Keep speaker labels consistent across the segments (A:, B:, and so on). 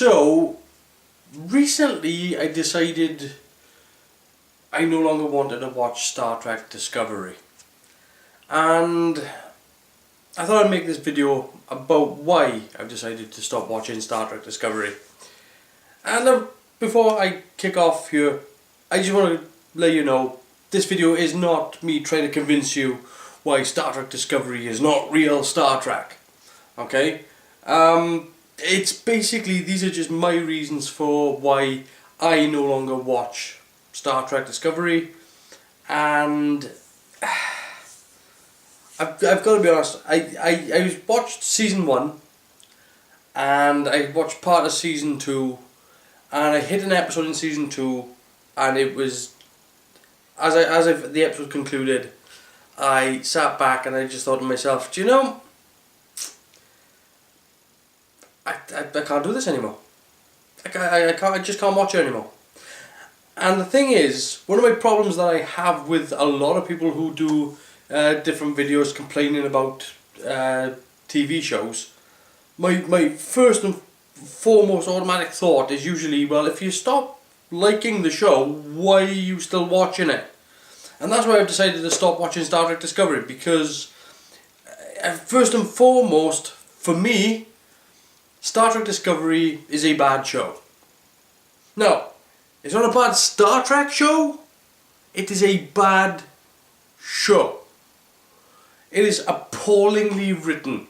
A: So, recently I decided I no longer wanted to watch Star Trek Discovery. And I thought I'd make this video about why I've decided to stop watching Star Trek Discovery. And before I kick off here, I just want to let you know, this video is not me trying to convince you why Star Trek Discovery is not real Star Trek. Okay? It's basically, these are just my reasons for why I no longer watch Star Trek Discovery. And I've got to be honest, I watched season 1 and I watched part of season 2 and I hit an episode in season 2 and it was, as the episode concluded, I sat back and I just thought to myself, do you know, I can't do this anymore. I just can't watch it anymore. And the thing is, one of my problems that I have with a lot of people who do different videos complaining about TV shows, my first and foremost automatic thought is usually, well, if you stop liking the show, why are you still watching it? And that's why I've decided to stop watching Star Trek Discovery, because first and foremost, for me, Star Trek Discovery is a bad show. No, it's not a bad Star Trek show, it is a bad show. It is appallingly written.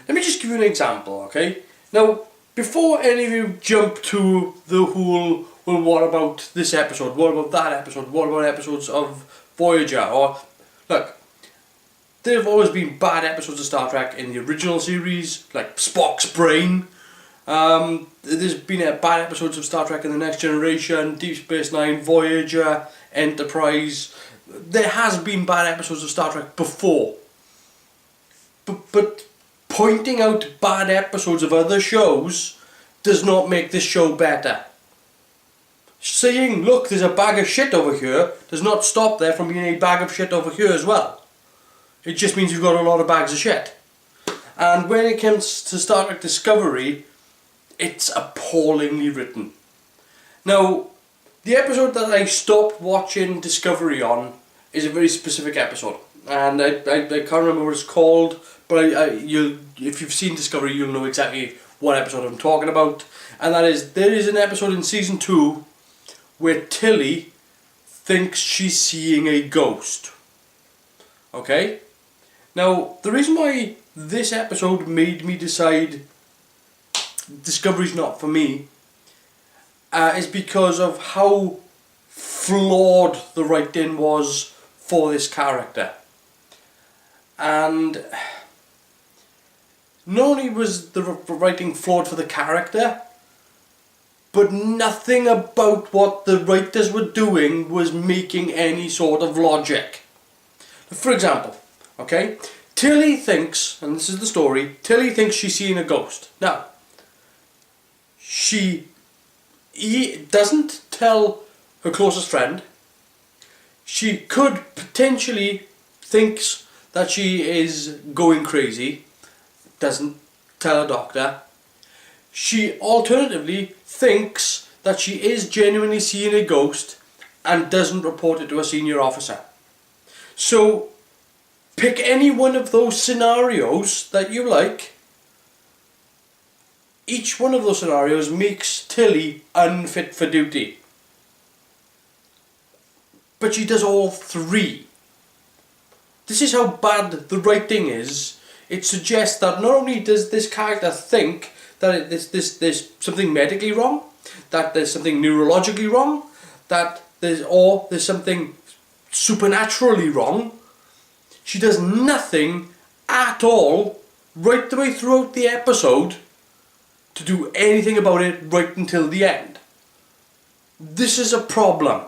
A: Let me just give you an example, okay? Now, before any of you jump to the whole, well, what about this episode, what about that episode, what about episodes of Voyager, or, look, there have always been bad episodes of Star Trek in the original series, like Spock's Brain. There's been bad episodes of Star Trek in The Next Generation, Deep Space Nine, Voyager, Enterprise. There has been bad episodes of Star Trek before. But pointing out bad episodes of other shows does not make this show better. Saying, look, there's a bag of shit over here, does not stop there from being a bag of shit over here as well. It just means you've got a lot of bags of shit. And when it comes to Star Trek Discovery, it's appallingly written. Now, the episode that I stopped watching Discovery on is a very specific episode. And I can't remember what it's called, but if you've seen Discovery, you'll know exactly what episode I'm talking about. And that is, there is an episode in season 2 where Tilly thinks she's seeing a ghost. Okay? Now, the reason why this episode made me decide Discovery's not for me is because of how flawed the writing was for this character. And not only was the writing flawed for the character, but nothing about what the writers were doing was making any sort of logic. For example, okay, Tilly thinks, and this is the story, Tilly thinks she's seeing a ghost. Now, she doesn't tell her closest friend. She could potentially thinks that she is going crazy, doesn't tell a doctor. She alternatively thinks that she is genuinely seeing a ghost and doesn't report it to a senior officer. So, pick any one of those scenarios that you like. Each one of those scenarios makes Tilly unfit for duty. But she does all three. This is how bad the writing is. It suggests that not only does this character think that there's something medically wrong, that there's something neurologically wrong, that there's something supernaturally wrong. She does nothing at all right the way throughout the episode to do anything about it right until the end. This is a problem,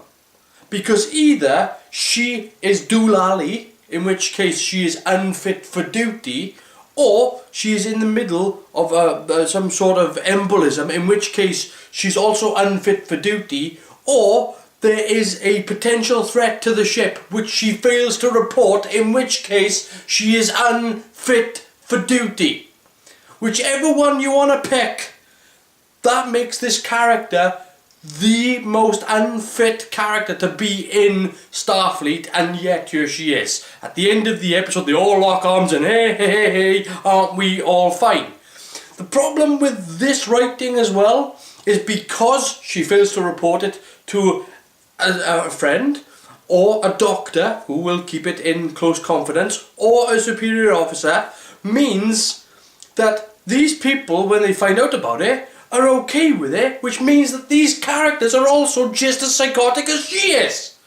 A: because either she is doolally, in which case she is unfit for duty, or she is in the middle of some sort of embolism, in which case she's also unfit for duty, or there is a potential threat to the ship which she fails to report, in which case she is unfit for duty. Whichever one you want to pick, that makes this character the most unfit character to be in Starfleet, and yet here she is. At the end of the episode, they all lock arms and hey, aren't we all fine? The problem with this writing as well is because she fails to report it to a friend or a doctor who will keep it in close confidence, or a superior officer, means that these people, when they find out about it, are okay with it, which means that these characters are also just as psychotic as she is.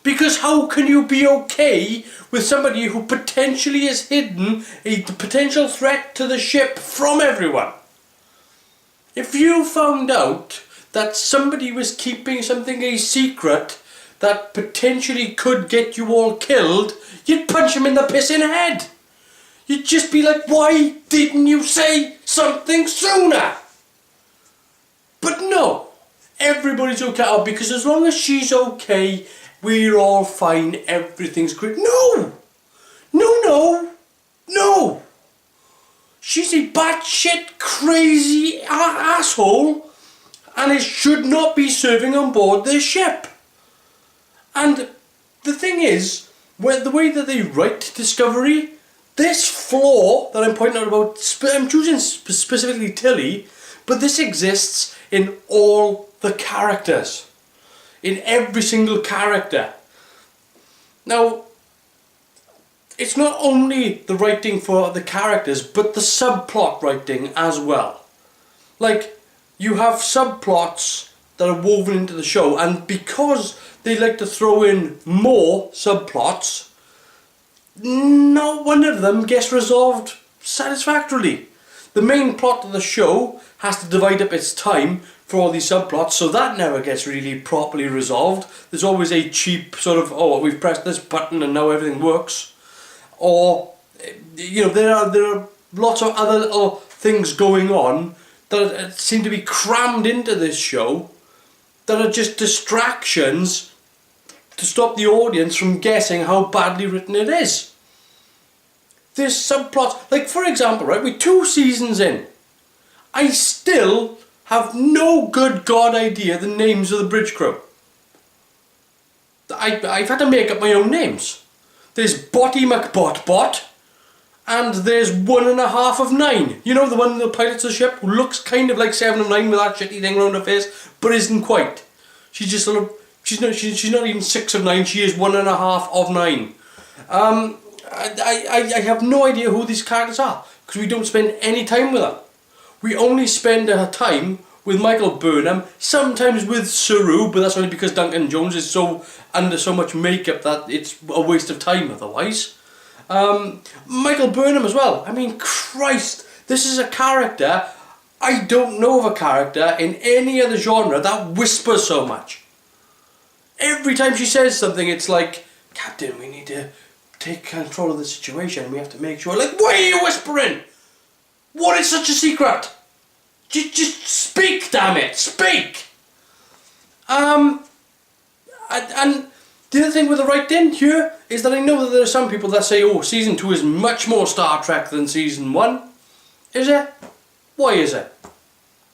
A: Because how can you be okay with somebody who potentially has hidden a potential threat to the ship from everyone? If you found out that somebody was keeping something a secret that potentially could get you all killed, you'd punch him in the pissing head. You'd just be like, why didn't you say something sooner? But no, everybody's okay, because as long as she's okay, we're all fine, everything's great. No! She's a batshit crazy asshole, and it should not be serving on board this ship. And the thing is, the way that they write Discovery, this flaw that I'm pointing out about, I'm choosing specifically Tilly, but this exists in all the characters. In every single character. Now, it's not only the writing for the characters, but the subplot writing as well. Like, you have subplots that are woven into the show, and because they like to throw in more subplots, not one of them gets resolved satisfactorily. The main plot of the show has to divide up its time for all these subplots, so that never gets really properly resolved. There's always a cheap sort of, oh, we've pressed this button and now everything works. Or, you know, there are lots of other little things going on that seem to be crammed into this show that are just distractions to stop the audience from guessing how badly written it is. There's subplots, like for example, right, we're 2 seasons in, I still have no good god idea the names of the bridge crew. I've had to make up my own names. There's Botty McBotbot, and there's 1.5 of 9. You know, the one that pilots the ship, who looks kind of like 7 of 9 with that shitty thing around her face, but isn't quite. She's just sort of, she's not even 6 of 9, she is 1.5 of 9. I have no idea who these characters are, because we don't spend any time with them. We only spend our time with Michael Burnham, sometimes with Saru, but that's only because Duncan Jones is so under so much makeup that it's a waste of time otherwise. Michael Burnham as well. I mean, Christ, this is a character, I don't know of a character in any other genre that whispers so much. Every time she says something, it's like, Captain, we need to take control of the situation. We have to make sure. Like, why are you whispering? What is such a secret? Just speak, damn it, speak! And the other thing with the writing here is that I know that there are some people that say, oh, season 2 is much more Star Trek than season 1. Is it? Why is it?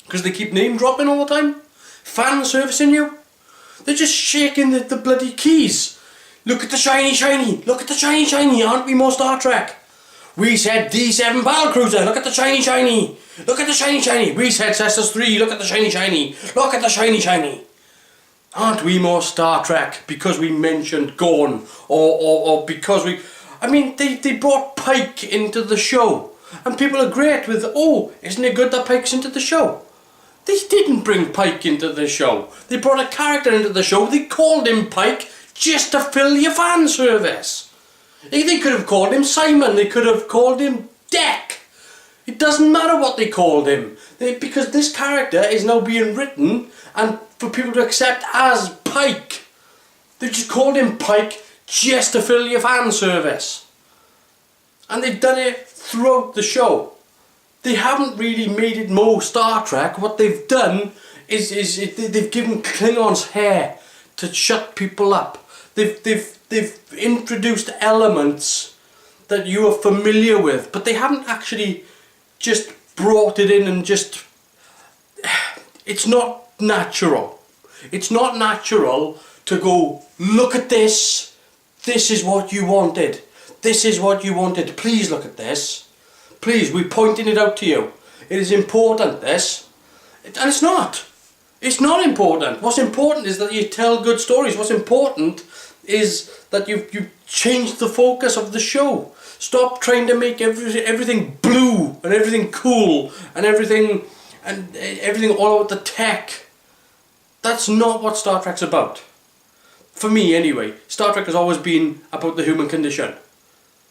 A: Because they keep name dropping all the time? Fan servicing you? They're just shaking the bloody keys. Look at the shiny, look at the shiny, aren't we more Star Trek? We said D7 Battlecruiser, look at the shiny, look at the shiny. We said Cestus 3, look at the shiny, look at the shiny. Aren't we more Star Trek because we mentioned Gorn, or because we... I mean, they brought Pike into the show, and people are great with, oh, isn't it good that Pike's into the show? They didn't bring Pike into the show. They brought a character into the show, they called him Pike just to fill your fan service. They could have called him Simon, they could have called him Deck. It doesn't matter what they called him, because this character is now being written and for people to accept as Pike. They've just called him Pike just to fill your fan service. And they've done it throughout the show. They haven't really made it more Star Trek. What they've done is they've given Klingons hair to shut people up. They've introduced elements that you are familiar with, but they haven't actually just brought it in and just It's not natural. It's not natural to go, look at this. This is what you wanted. This is what you wanted. Please look at this. Please, we're pointing it out to you. It is important, this. And it's not. It's not important. What's important is that you tell good stories. What's important is that you change the focus of the show. Stop trying to make everything blue and everything cool and everything all about the tech. That's not what Star Trek's about. For me anyway, Star Trek has always been about the human condition.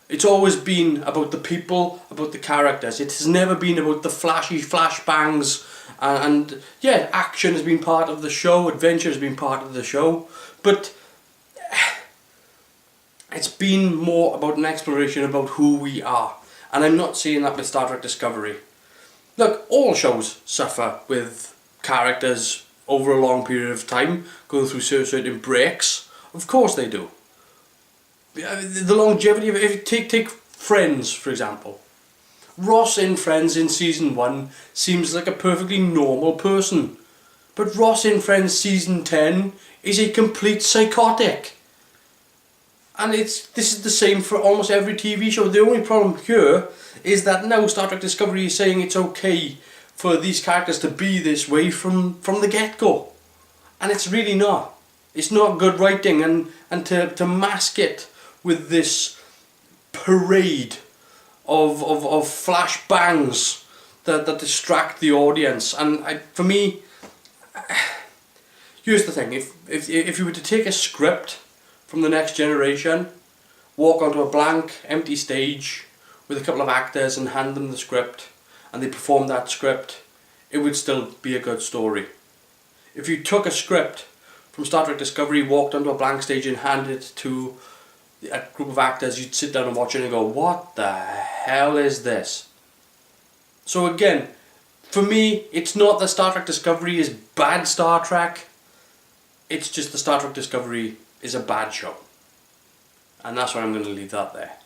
A: It's always been about the people, about the characters. It has never been about the flashy flashbangs and yeah, action has been part of the show, adventure has been part of the show, but it's been more about an exploration about who we are. And I'm not seeing that with Star Trek Discovery. Look, all shows suffer with characters over a long period of time, going through certain breaks. Of course they do. The longevity of it, take Friends for example. Ross in Friends in season 1 seems like a perfectly normal person. But Ross in Friends season 10 is a complete psychotic. And this is the same for almost every TV show. The only problem here is that now Star Trek Discovery is saying it's okay for these characters to be this way from the get-go. And it's really not. It's not good writing, and to mask it with this parade of flashbangs that distract the audience. And for me, here's the thing, if you were to take a script from The Next Generation, walk onto a blank, empty stage with a couple of actors and hand them the script, and they perform that script, it would still be a good story. If you took a script from Star Trek Discovery, walked onto a blank stage and handed it to a group of actors, you'd sit down and watch it and go, what the hell is this? So again, for me, it's not that Star Trek Discovery is bad Star Trek, it's just the Star Trek Discovery is a bad show. And that's why I'm going to leave that there.